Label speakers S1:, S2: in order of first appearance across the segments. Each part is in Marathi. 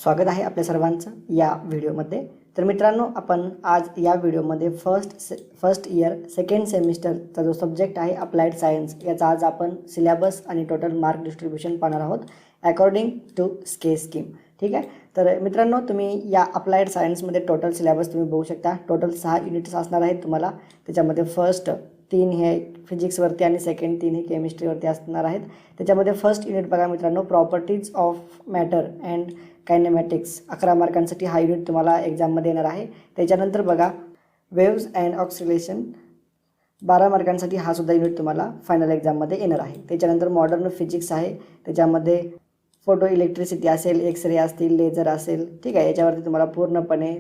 S1: स्वागत आहे आपल्या सर्वांचं या व्हिडिओमध्ये। तर मित्रांनो, आपण आज या व्हिडिओमध्ये फर्स्ट इयर सेकंड सेमिस्टरचा जो सब्जेक्ट आहे अप्लाइड सायन्स याचा आज आपण सिलेबस आणि टोटल मार्क डिस्ट्रीब्युशन पाहणार आहोत अकॉर्डिंग टू स्के स्कीम। ठीक आहे। तर मित्रांनो, तुम्ही या अप्लाइड सायन्समध्ये टोटल सिलेबस तुम्ही बघू शकता। टोटल 6 युनिट्स असणार आहेत तुम्हाला। त्याच्यामध्ये फर्स्ट 3 हे फिजिक्सवरती आणि सेकंड 3 हे केमिस्ट्रीवरती असणार आहेत। त्याच्यामध्ये फर्स्ट युनिट बघा मित्रांनो, प्रॉपर्टीज ऑफ मॅटर अँड कायनेमॅटिक्स 11 मार्कांसाठी हा युनिट तुम्हाला एक्झाममध्ये येणार आहे। त्याच्यानंतर बघा वेव्स अँड ऑक्सिलेशन 12 मार्कांसाठी हा सुद्धा युनिट तुम्हाला फायनल एक्झाममध्ये येणार आहे। त्याच्यानंतर मॉडर्न फिजिक्स आहे, त्याच्यामध्ये फोटो इलेक्ट्रिसिटी असेल, एक्सरे असतील, लेझर असेल। ठीक आहे। याच्यावरती तुम्हाला पूर्णपणे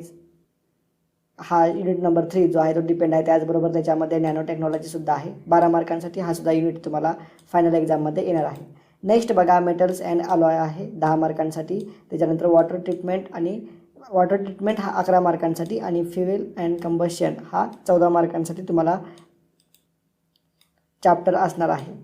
S1: हा युनिट नंबर 3 जो आहे तो डिपेंड आहे। त्याचबरोबर त्याच्यामध्ये नॅनो टेक्नॉलॉजी सुद्धा आहे। 12 मार्कांसाठी हा सुद्धा युनिट तुम्हाला फायनल एक्झाममध्ये येणार आहे। नेक्स्ट बघा मेटल्स अँड अलॉय आहे 10 मार्कांसाठी। त्याच्यानंतर वॉटर ट्रीटमेंट हा 11 मार्कांसाठी आणि फ्युएल अँड कंबशन हा 14 मार्कांसाठी तुम्हाला चॅप्टर असणार आहे।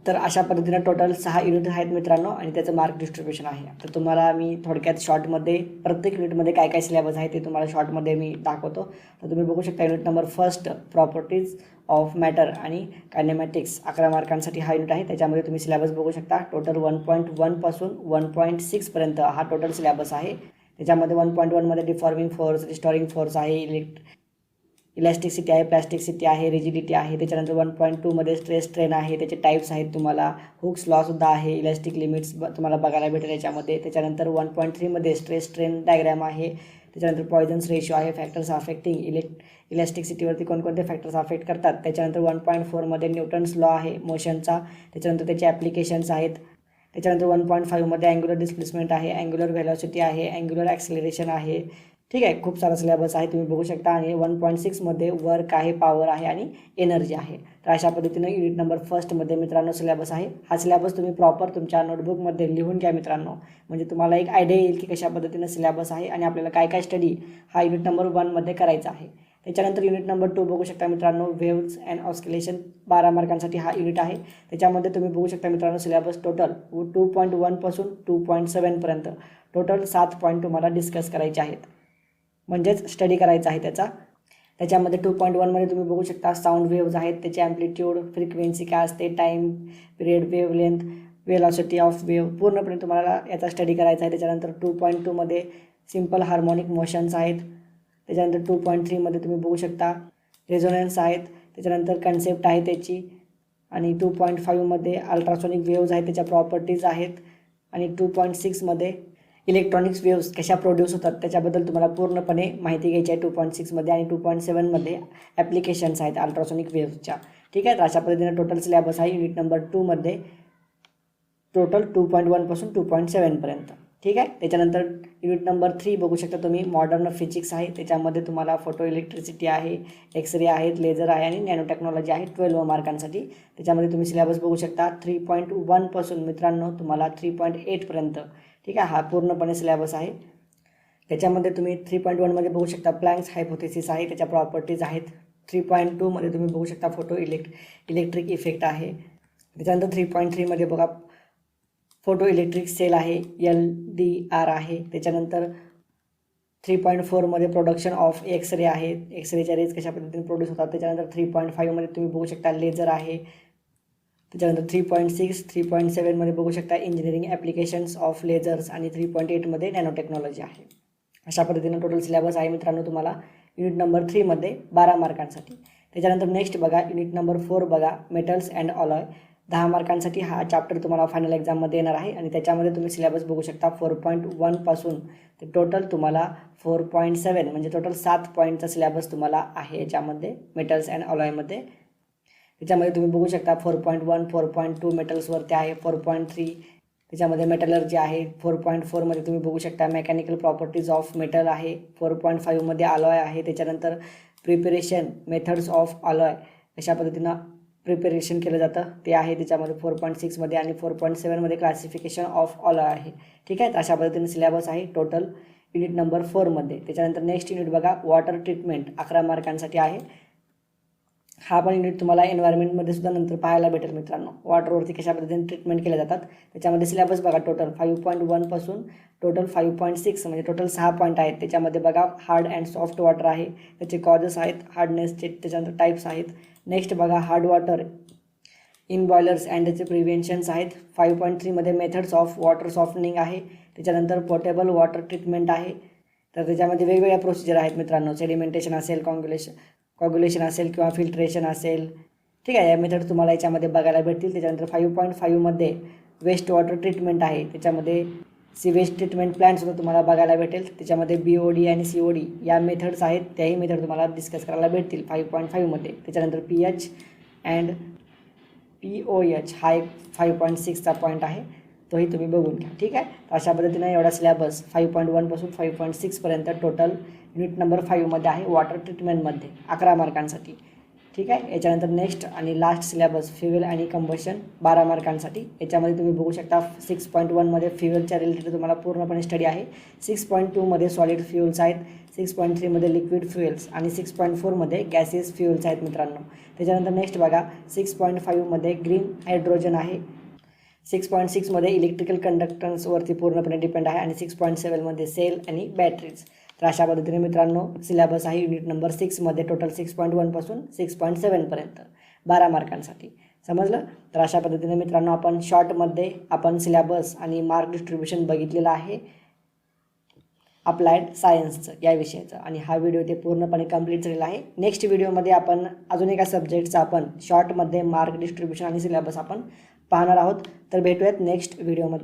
S1: तर अशा पद्धतीने टोटल 6 युनिट आहेत मित्रांनो आणि त्याचं मार्क डिस्ट्रीब्युशन आहे। तर तुम्हाला मी थोडक्यात शॉर्टमध्ये प्रत्येक युनिटमध्ये काय काय सिलेबस आहे ते तुम्हाला शॉर्टमध्ये मी दाखवतो। तर तुम्ही बघू शकता unit number first properties of matter आणि कायनेमॅटिक्स 11 मार्कांसाठी हा युनिट आहे। त्याच्यामध्ये तुम्ही सिलेबस बघू शकता। टोटल 1.1 पासून 1.6 पर्यंत हा टोटल सिलेबस आहे। त्याच्यामध्ये 1.1 मध्ये डिफॉर्मिंग फोर्स, रिस्टोरिंग फोर्स आहे, इलॅस्टिसिटी आहे, प्लॅस्टिसिटी आहे, रिजिडिटी आहे। त्याच्यानंतर 1.2 मध्ये स्ट्रेस स्ट्रेन आहे, त्याचे टाइप्स आहेत तुम्हाला, हुक्स लॉ सुद्धा आहे, इलॅस्टिक लिमिट्स तुम्हाला बघायला भेटेल याच्यामध्ये। त्याच्यानंतर 1.3 मध्ये स्ट्रेस स्ट्रेन डायग्राम आहे। त्याच्यानंतर पॉयझन्स रेशो आहे, फॅक्टर्स अफेक्टिंग इलॅस्टिसिटीवरती कोणकोणते फॅक्टर्स अफेक्ट करतात। त्याच्यानंतर 1.4 मध्ये न्यूटन्स लॉ आहे मोशनचा, त्याच्यानंतर त्याचे ॲप्लिकेशन्स आहेत। त्याच्यानंतर 1.5 मध्ये अँग्युलर डिस्प्लेसमेंट आहे, अँग्युलर व्हेलॉसिटी आहे, अँग्युलर ॲक्सेलरेशन आहे। ठीक आहे। खूप सारा सिलेबस आहे तुम्ही बघू शकता। आणि 1.6 मध्ये वर्क आहे, पॉवर आहे आणि एनर्जी आहे। तर अशा पद्धतीने युनिट नंबर फर्स्टमध्ये मित्रांनो सिलेबस आहे। हा सिलेबस तुम्ही प्रॉपर तुमच्या नोटबुकमध्ये लिहून घ्या मित्रांनो, म्हणजे तुम्हाला एक आयडिया येईल की कशा पद्धतीने सिलेबस आहे आणि आपल्याला काय काय स्टडी हा युनिट नंबर 1 मध्ये करायचा आहे। त्याच्यानंतर युनिट नंबर 2 बघू शकता मित्रांनो, वेव्स अँड ऑस्किलेशन 12 मार्कांसाठी हा युनिट आहे। त्याच्यामध्ये तुम्ही बघू शकता मित्रांनो सिलेबस टोटल 2.1 पासून 2.7 पर्यंत टोटल 7 पॉईंट तुम्हाला डिस्कस करायचे आहेत, म्हणजेच स्टडी करायचा आहे त्याचा। त्याच्यामध्ये 2.1 मध्ये तुम्ही बघू शकता साऊंड वेव्ज आहेत, त्याचे ॲम्प्लिट्यूड, फ्रिक्वेन्सी काय असते, time period, wave length, velocity of wave पूर्णपणे तुम्हाला याचा स्टडी करायचा आहे। त्याच्यानंतर 2.2 मध्ये सिम्पल हार्मोनिक मोशन्स आहेत। त्याच्यानंतर 2.3 मध्ये तुम्ही बघू शकता रेझोनन्स आहेत, त्याच्यानंतर कन्सेप्ट आहे त्याची। आणि 2.5 मध्ये अल्ट्रासोनिक वेव्ज आहेत, त्याच्या प्रॉपर्टीज आहेत। आणि 2.6 मध्ये इलेक्ट्रॉनिक्स वेव्स कशा प्रोड्यूस होतात त्याच्याबद्दल तुम्हाला पूर्णपणे माहिती घ्यायची आहे 2.6 मध्ये। आणि 2.7 मध्ये ॲप्लिकेशन्स आहेत अल्ट्रासोनिक वेव्सच्या। ठीक आहे। तर अशा पद्धतीने टोटल सिलेबस आहे युनिट नंबर 2 मध्ये, टोटल 2.1 पासून 2.7 पर्यंत। ठीक आहे। त्याच्यानंतर युनिट नंबर 3 बघू शकता तुम्ही, मॉडर्न फिजिक्स आहे। त्याच्यामध्ये तुम्हाला फोटो इलेक्ट्रिसिटी आहे, एक्सरे आहेत, लेझर आहे आणि नॅनो टेक्नॉलॉजी आहे 12 मार्कांसाठी। त्याच्यामध्ये तुम्ही सिलेबस बघू शकता 3.1 पासून मित्रांनो तुम्हाला 3.8 पर्यंत। ठीक आहे। हा पूर्णपणे सिलेबस आहे। त्याच्यामध्ये तुम्ही 3.1 मध्ये बघू शकता प्लँक्स हायपोथेसिस आहे, त्याच्या प्रॉपर्टीज आहेत। 3.2 मध्ये तुम्ही बघू शकता फोटो इलेक्ट्रिक इफेक्ट आहे। त्याच्यानंतर 3.3 मध्ये बघा फोटो इलेक्ट्रिक सेल आहे, LDR आहे। त्याच्यानंतर 3.4 मध्ये प्रोडक्शन ऑफ एक्सरे आहे, एक्सरेच्या रेज कशा पद्धतीने प्रोड्यूस होतात। त्याच्यानंतर 3.5 मध्ये तुम्ही बघू शकता लेझर आहे। त्याच्यानंतर 3.6, 3.7 मध्ये बघू शकता इंजिनिअरिंग ॲप्लिकेशन्स ऑफ लेझर्स आणि 3.8 मध्ये नॅनो टेक्नॉलॉजी आहे। अशा पद्धतीने टोटल सिलेबस आहे मित्रांनो तुम्हाला युनिट नंबर 3 मध्ये 12 मार्कांसाठी। त्याच्यानंतर नेक्स्ट बघा युनिट नंबर 4 बघा मेटल्स अँड अलॉय 10 मार्कांसाठी हा चॅप्टर तुम्हाला फायनल एक्झाममध्ये येणार आहे। आणि त्याच्यामध्ये तुम्ही सिलेबस बघू शकता 4.1 पासून ते टोटल तुम्हाला 4.7 म्हणजे टोटल 7 पॉईंटचा सिलेबस तुम्हाला आहे याच्यामध्ये मेटल्स अँड अलॉयमध्ये। त्याच्यामध्ये तुम्ही बघू शकता 4.1, 4.2 मेटल्सवरती आहे, 4.3 त्याच्यामध्ये मेटलर्जी आहे, 4.4 मध्ये तुम्ही बघू शकता मेकॅनिकल प्रॉपर्टीज ऑफ मेटल आहे, 4.5 मध्ये अलॉय आहे। त्याच्यानंतर प्रिपरेशन मेथड्स ऑफ अलॉय अशा पद्धतीनं प्रिपरेशन केलं जातं ते आहे त्याच्यामध्ये 4.6 मध्ये। आणि 4.7 मध्ये क्लासिफिकेशन ऑफ अलॉय आहे। ठीक आहे। अशा पद्धतीने सिलेबस आहे टोटल युनिट नंबर 4 मध्ये। त्याच्यानंतर नेक्स्ट युनिट बघा वॉटर ट्रीटमेंट 11 मार्कांसाठी आहे। हा पण युनिट तुम्हाला एन्व्हायरमेंटमध्ये सुद्धा नंतर पाहायला भेटेल मित्रांनो. वॉटरवरती कशा पद्धतीने ट्रीटमेंट केल्या जातात त्याच्यामध्ये सिलेबस बघा. टोटल 5.1 पासून टोटल 5.6 म्हणजे टोटल 6 पॉईंट आहेत. त्याच्यामध्ये बघा हार्ड अँड सॉफ्ट वॉटर आहे, त्याचे कॉजेस आहेत, हार्डनेसचे, त्याच्यानंतर टाईप्स आहेत. नेक्स्ट बघा hard water in boilers and त्याचे प्रिव्हेन्शन्स आहेत. 5.3 मेथड्स ऑफ वॉटर सॉफ्टनिंग आहे. त्याच्यानंतर पोर्टेबल वॉटर ट्रीटमेंट आहे. तर त्याच्यामध्ये वेगवेगळ्या प्रोसिजर आहेत मित्रांनो. सेडिमेंटेशन असेल, कॉग्युलेशन असेल किंवा फिल्ट्रेशन असेल. ठीक आहे, या मेथड तुम्हाला याच्यामध्ये बघायला भेटतील. त्याच्यानंतर 5.5 वेस्ट वॉटर ट्रीटमेंट आहे. त्याच्यामध्ये सीवेज ट्रीटमेंट प्लॅनसुद्धा तुम्हाला बघायला भेटेल. त्याच्यामध्ये BOD आणि COD या मेथड्स आहेत, त्याही मेथड तुम्हाला डिस्कस करायला भेटतील 5.5. त्याच्यानंतर pH अँड POH हा एक 5.6चा पॉईंट आहे, तोही तुम्ही बघून घ्या. ठीक आहे, तर अशा पद्धतीने एवढा सिलेबस 5.1 पासून 5.6 टोटल युनिट नंबर 5 आहे वॉटर ट्रीटमेंटमध्ये 11 मार्कांसाठी. ठीक आहे, याच्यानंतर नेक्स्ट आणि लास्ट सिलेबस फ्युएल आणि कंबशन 12 मार्कांसाठी. याच्यामध्ये तुम्ही बघू शकता 6.1 फ्युएलच्या रिलेटेड तुम्हाला पूर्णपणे स्टडी आहे. 6.2 सॉलिड फ्युएल्स आहेत, 6.3 लिक्विड फ्युएल्स आणि 6.4 गॅसियस फ्युएल्स आहेत मित्रांनो. त्याच्यानंतर नेक्स्ट बघा 6.5 ग्रीन हायड्रोजन आहे. 6.6 इलेक्ट्रिकल कंडक्टन्सवरती पूर्णपणे डिपेंड आहे आणि 6.7 सेल आणि बॅटरीज. तर अशा पद्धतीने मित्रांनो सिलेबस आहे युनिट नंबर 6 टोटल 6.1 पासून 6.7 12 मार्कांसाठी. समजलं? तर अशा पद्धतीने मित्रांनो आपण शॉर्टमध्ये आपण सिलेबस आणि मार्क डिस्ट्रीब्युशन बघितलेलं आहे अप्लाइड सायन्सचं या विषयाचं, आणि हा व्हिडिओ ते पूर्णपणे कंप्लीट झालेला आहे. नेक्स्ट व्हिडिओमध्ये आपण अजून एका सब्जेक्टचा आपण शॉर्टमध्ये मार्क डिस्ट्रीब्युशन आणि सिलेबस आपण पाहणार आहोत. तर भेटूयात नेक्स्ट व्हिडिओमध्ये.